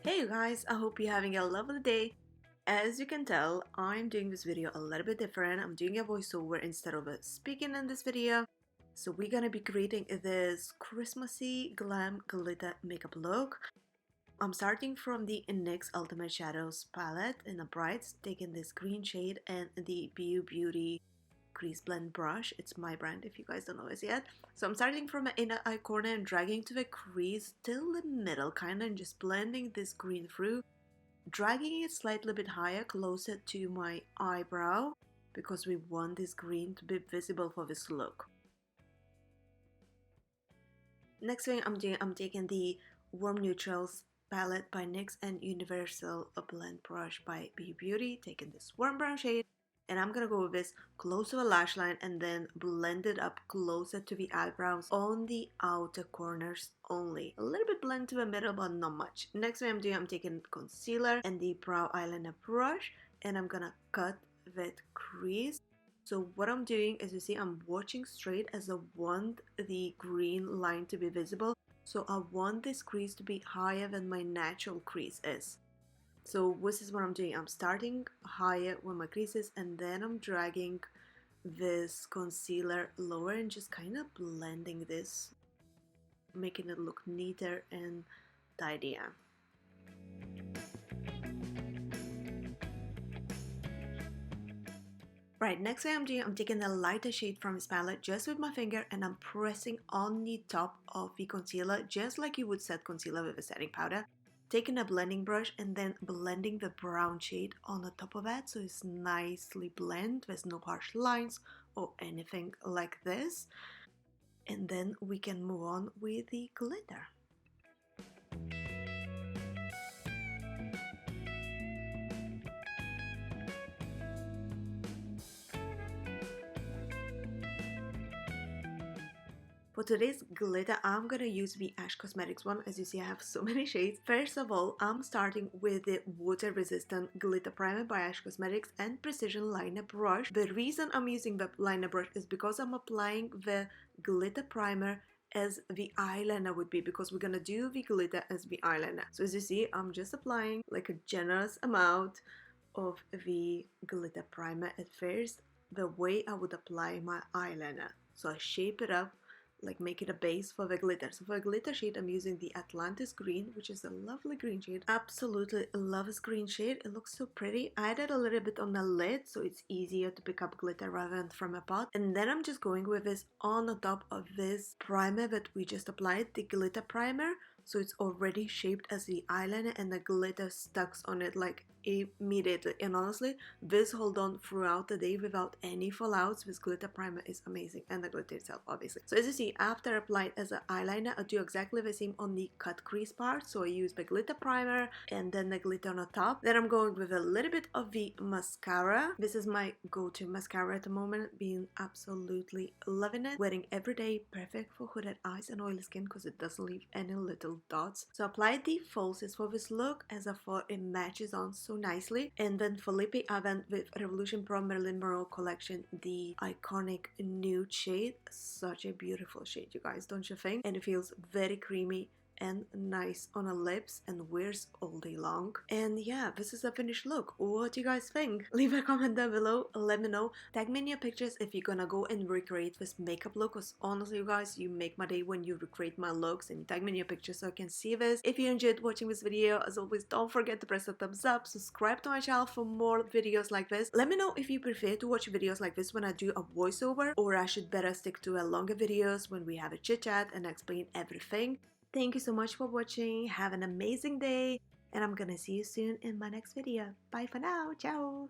Hey you guys, I hope you're having a lovely day. As you can tell, I'm doing this video a little bit different. I'm doing a voiceover instead of speaking in this video. So we're gonna be creating this Christmassy glam glitter makeup look. I'm starting from the NYX Ultimate Shadows palette in a bright, taking this green shade and the Beauty crease blend brush. It's my brand if you guys don't know it yet. So I'm starting from an inner eye corner and dragging to the crease till the middle kind of, and just blending this green through, dragging it slightly bit higher closer to my eyebrow because we want this green to be visible for this look. Next thing I'm doing, I'm taking the Warm Neutrals palette by NYX and Universal blend brush by Beauty, taking this warm brown shade, and I'm gonna go with this close to the lash line and then blend it up closer to the eyebrows on the outer corners only. A little bit blend to the middle, but not much. Next thing I'm doing, I'm taking concealer and the brow eyeliner brush, and I'm gonna cut that crease. So what I'm doing is, you see, I'm watching straight as I want the green line to be visible. So I want this crease to be higher than my natural crease is. So this is what I'm doing. I'm starting higher with my creases and then I'm dragging this concealer lower and just kind of blending this, making it look neater and tidier. Right, next thing I'm doing, I'm taking a lighter shade from this palette just with my finger and I'm pressing on the top of the concealer just like you would set concealer with a setting powder. Taking a blending brush and then blending the brown shade on the top of that so it's nicely blend. There's no harsh lines or anything like this. And then we can move on with the glitter. For today's glitter, I'm gonna use the Ash Cosmetics one. As you see, I have so many shades. First of all, I'm starting with the water resistant glitter primer by Ash Cosmetics and precision liner brush. The reason I'm using the liner brush is because I'm applying the glitter primer as the eyeliner would be, because we're gonna do the glitter as the eyeliner. So as you see, I'm just applying like a generous amount of the glitter primer at first, the way I would apply my eyeliner. So I shape it up, like make it a base for the glitter. So for a glitter shade, I'm using the Atlantis green, which is a lovely green shade. Absolutely love this green shade. It looks so pretty. I added a little bit on the lid so it's easier to pick up glitter rather than from a pot. And then I'm just going with this on the top of this primer that we just applied, the glitter primer. So it's already shaped as the eyeliner and the glitter stuck on it like immediately. And honestly, this hold on throughout the day without any fallouts. This glitter primer is amazing, and the glitter itself obviously. So as you see, after applied as an eyeliner, I do exactly the same on the cut crease part. So I use the glitter primer and then the glitter on the top. Then I'm going with a little bit of the mascara. This is my go-to mascara at the moment, being absolutely loving it. Wearing every day, perfect for hooded eyes and oily skin because it doesn't leave any little dots. So I applied the falsies for this look as I thought it matches on so nicely. And then for lippy, I went with Revolution Pro Marilyn Monroe collection, the iconic nude shade. Such a beautiful shade, you guys, don't you think? And it feels very creamy and nice on the lips and wears all day long. And yeah, this is the finished look. What do you guys think? Leave a comment down below, let me know. Tag me in your pictures if you're gonna go and recreate this makeup look, because honestly you guys, you make my day when you recreate my looks and you tag me in your pictures so I can see this. If you enjoyed watching this video, as always, don't forget to press the thumbs up, subscribe to my channel for more videos like this. Let me know if you prefer to watch videos like this when I do a voiceover, or I should better stick to a longer videos when we have a chit chat and explain everything. Thank you so much for watching. Have an amazing day, and I'm gonna see you soon in my next video. Bye for now. Ciao.